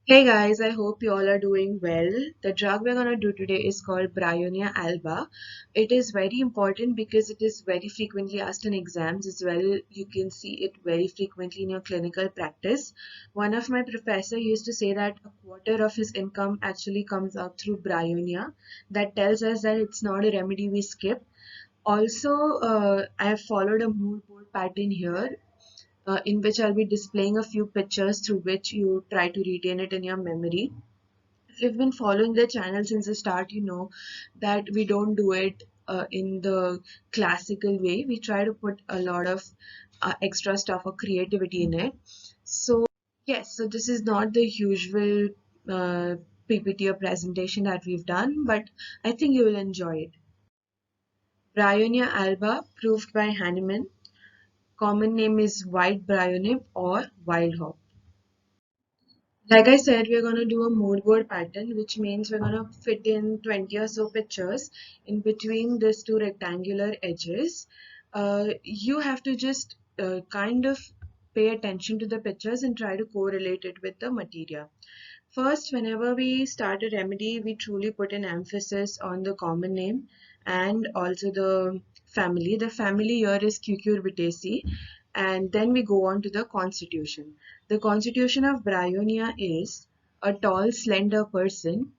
Hey guys, I hope you all are doing well. The drug we're going to do today is called Bryonia alba. It is very important because it is very frequently asked in exams as well. You can see it very frequently in your clinical practice. One of my professor used to say that a quarter of his income actually comes out through Bryonia. That tells us that it's not a remedy we skip. Also, I have followed a mood board pattern here in which I'll be displaying a few pictures through which you try to retain it in your memory. If you've been following the channel since the start, you know that we don't do it in the classical way. We try to put a lot of extra stuff or creativity in it. So, yes, so this is not the usual PPT or presentation that we've done, but I think you will enjoy it. Bryonia alba, proved by Hahnemann. Common name is white bryonib or wild hop. Like I said, we're going to do a mood board pattern, which means we're going to fit in 20 or so pictures in between these two rectangular edges. You have to just kind of pay attention to the pictures and try to correlate it with the material. First, whenever we start a remedy, we truly put an emphasis on the common name and also the family. The family here is Cucurbitaceae, and then we go on to the constitution. The constitution of Bryonia is a tall, slender person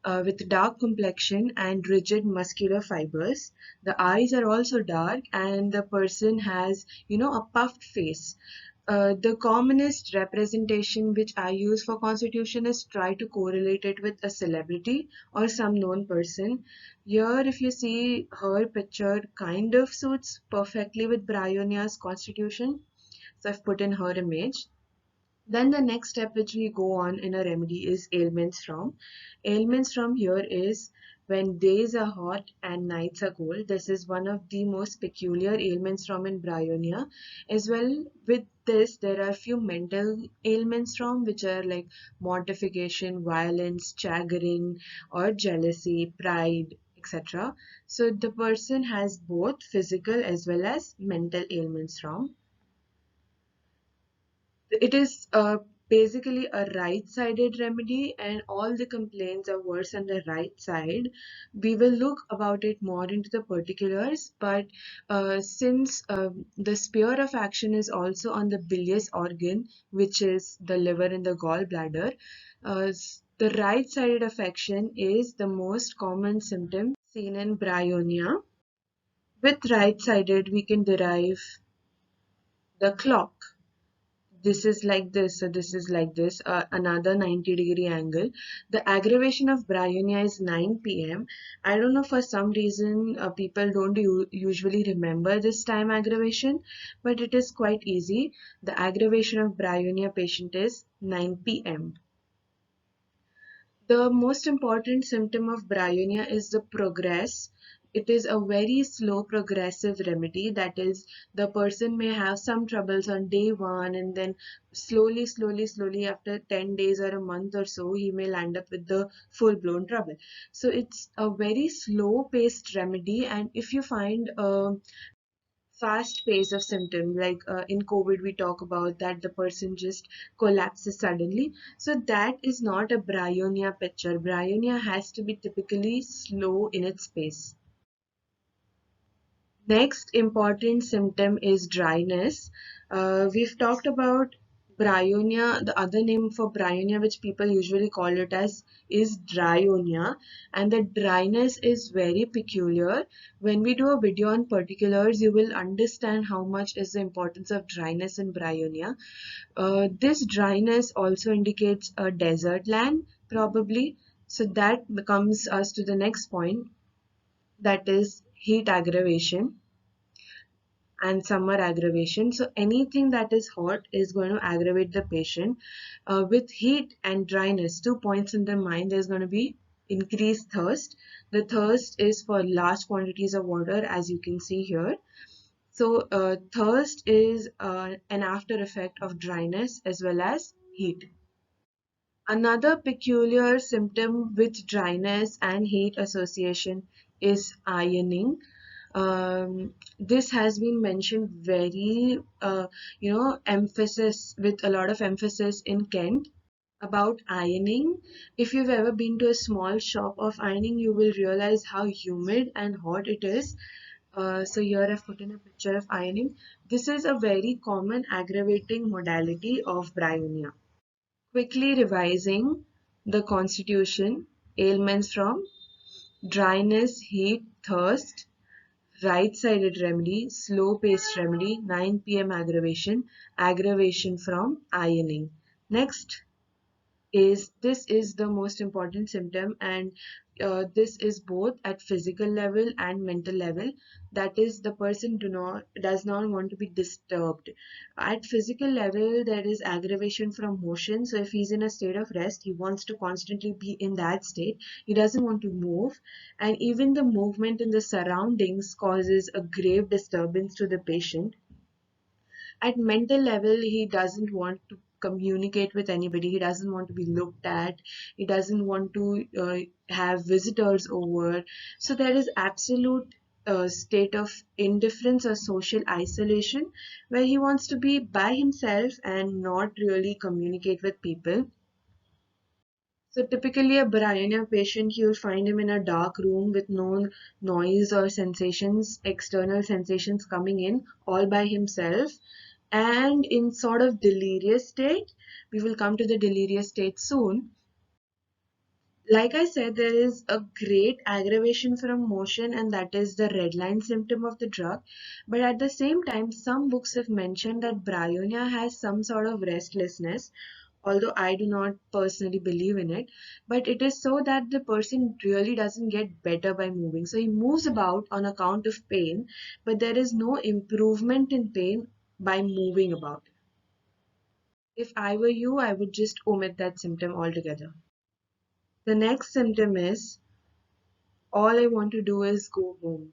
with dark complexion and rigid muscular fibers. The eyes are also dark, and the person has, a puffed face. The commonest representation which I use for constitution is try to correlate it with a celebrity or some known person. Here, if you see her picture, kind of suits perfectly with Bryonia's constitution. So I've put in her image. Then the next step which we go on in a remedy is ailments from. Ailments from here is when days are hot and nights are cold. This is one of the most peculiar ailments from in Bryonia. As well with this, there are few mental ailments from which are like mortification, violence, chagrin, or jealousy, pride, etc. So the person has both physical as well as mental ailments from. It is basically a right-sided remedy, and all the complaints are worse on the right side. We will look about it more into the particulars, but since the sphere of action is also on the bilious organ, which is the liver and the gallbladder, the right-sided affection is the most common symptom seen in bryonia. With right-sided, we can derive the clock. This is like this, so this is like this, another 90-degree angle. The aggravation of bryonia is 9 p.m. I don't know, for some reason people don't usually remember this time aggravation, but it is quite easy. The aggravation of bryonia patient is 9 p.m. The most important symptom of bryonia is the progress. It is a very slow progressive remedy. That is, the person may have some troubles on day one, and then slowly, after 10 days or a month or so, he may land up with the full-blown trouble. So it's a very slow-paced remedy, and if you find fast pace of symptom, like in covid we talk about that the person just collapses suddenly, so that is not a bryonia picture. Bryonia has to be typically slow in its pace. Next important symptom is dryness. We've talked about bryonia. The other name for bryonia, which people usually call it as, is dryonia, and the dryness is very peculiar. When we do a video on particulars, you will understand how much is the importance of dryness in bryonia. This dryness also indicates a desert land, probably. So that comes us to the next point, that is heat aggravation and summer aggravation. So anything that is hot is going to aggravate the patient. With heat and dryness, 2 points in the mind, there's going to be increased thirst. The thirst is for large quantities of water, as you can see here. So thirst is an after effect of dryness as well as heat. Another peculiar symptom with dryness and heat association is ironing. This has been mentioned very, emphasis, with a lot of emphasis in Kent. About ironing, if you've ever been to a small shop of ironing, you will realize how humid and hot it is. So here I've put in a picture of ironing. This is a very common aggravating modality of bryonia. Quickly revising the constitution, ailments from dryness, heat, thirst, right-sided remedy, slow-paced remedy, 9 p.m. aggravation from ironing. Next, is this is the most important symptom, and this is both at physical level and mental level. That is, the person does not want to be disturbed. At physical level, there is aggravation from motion. So if he's in a state of rest, he wants to constantly be in that state. He doesn't want to move, and even the movement in the surroundings causes a grave disturbance to the patient. At mental level, he doesn't want to communicate with anybody. He doesn't want to be looked at. He doesn't want to have visitors over. So there is absolute state of indifference or social isolation, where he wants to be by himself and not really communicate with people. So typically a Bryonia patient, you'll find him in a dark room with no noise or sensations, external sensations coming in, all by himself, and in sort of delirious state. We will come to the delirious state soon. Like I said, there is a great aggravation from motion, and that is the red line symptom of the drug. But at the same time, some books have mentioned that bryonia has some sort of restlessness, although I do not personally believe in it. But it is so that the person really doesn't get better by moving. So he moves about on account of pain, but there is no improvement in pain by moving about. If I were you, I would just omit that symptom altogether. The next symptom is all I want to do is go home.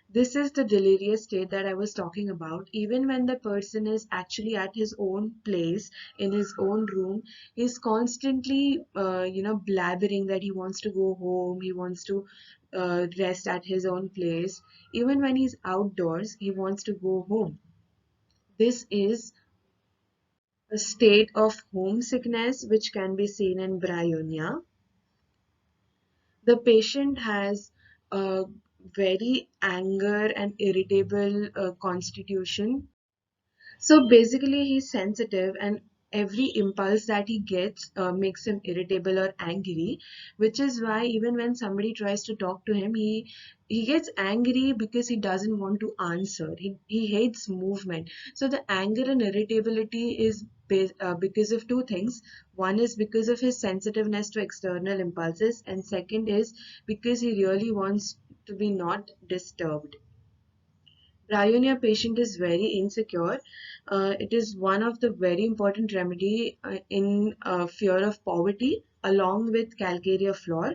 This is the delirious state that I was talking about. Even when the person is actually at his own place, in his own room, he's constantly, blabbering that he wants to go home, he wants to rest at his own place. Even when he's outdoors, he wants to go home. This is a state of homesickness which can be seen in bryonia. The patient has a very anger and irritable constitution. So basically, he's sensitive, and every impulse that he gets makes him irritable or angry, which is why even when somebody tries to talk to him, he gets angry because he doesn't want to answer. He hates movement. So the anger and irritability is because of two things. One is because of his sensitiveness to external impulses, and second is because he really wants to be not disturbed. Bryonia patient is very insecure. It is one of the very important remedy in fear of poverty, along with calcarea floor.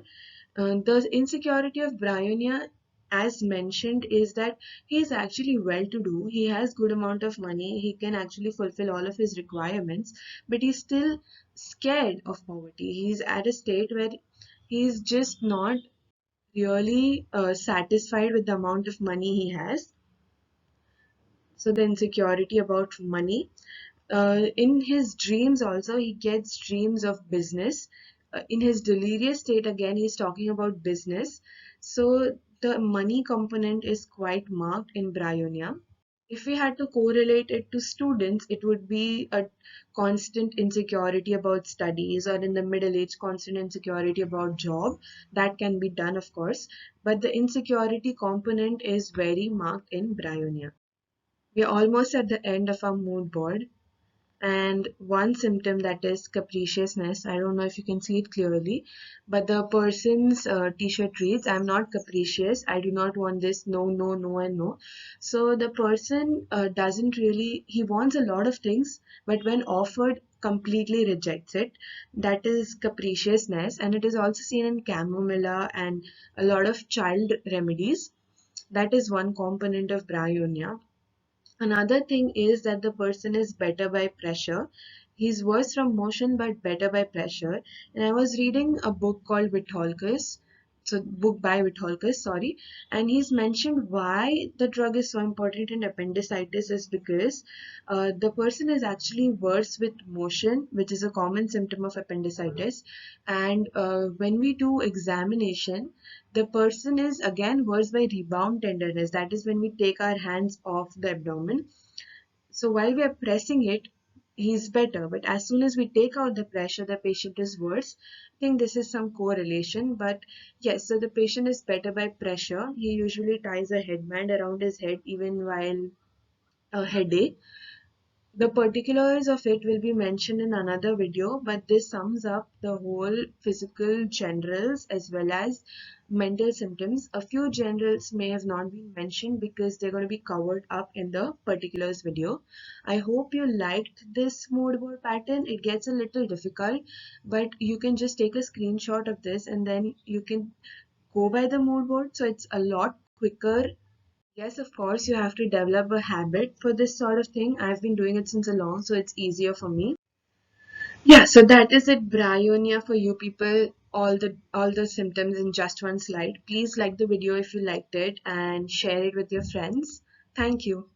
The insecurity of bryonia, as mentioned, is that he is actually well-to-do. He has good amount of money. He can actually fulfill all of his requirements, but he's still scared of poverty. He's at a state where he's just not really satisfied with the amount of money he has. So the insecurity about money. In his dreams also, he gets dreams of business. In his delirious state, again, he's talking about business. So the money component is quite marked in bryonia. If we had to correlate it to students, it would be a constant insecurity about studies, or in the middle age, constant insecurity about job. That can be done, of course, but the insecurity component is very marked in bryonia. We're almost at the end of our mood board, and one symptom, that is capriciousness. I don't know if you can see it clearly, but the person's t-shirt reads, I'm not capricious, I do not want this, no, no, no, and no. So the person doesn't really, he wants a lot of things, but when offered, completely rejects it. That is capriciousness, and it is also seen in chamomilla and a lot of child remedies. That is one component of bryonia. Another thing is that the person is better by pressure. He's worse from motion but better by pressure. And I was reading a book called Vitholcus. so book by Vitholkar, sorry, and he's mentioned why the drug is so important in appendicitis is because the person is actually worse with motion, which is a common symptom of appendicitis, and when we do examination, the person is again worse by rebound tenderness. That is when we take our hands off the abdomen. So while we are pressing it, he's better. But as soon as we take out the pressure, the patient is worse. I think this is some correlation. But yes, so the patient is better by pressure. He usually ties a headband around his head even while a headache. The particulars of it will be mentioned in another video, but this sums up the whole physical generals as well as mental symptoms. A few generals may have not been mentioned because they're going to be covered up in the particulars video. I hope you liked this mood board pattern. It gets a little difficult, but you can just take a screenshot of this and then you can go by the mood board. So it's a lot quicker. Yes, of course, you have to develop a habit for this sort of thing. I've been doing it since a long, so it's easier for me. Yeah, so that is it, bryonia for you people. All the symptoms in just one slide. Please like the video if you liked it and share it with your friends. Thank you.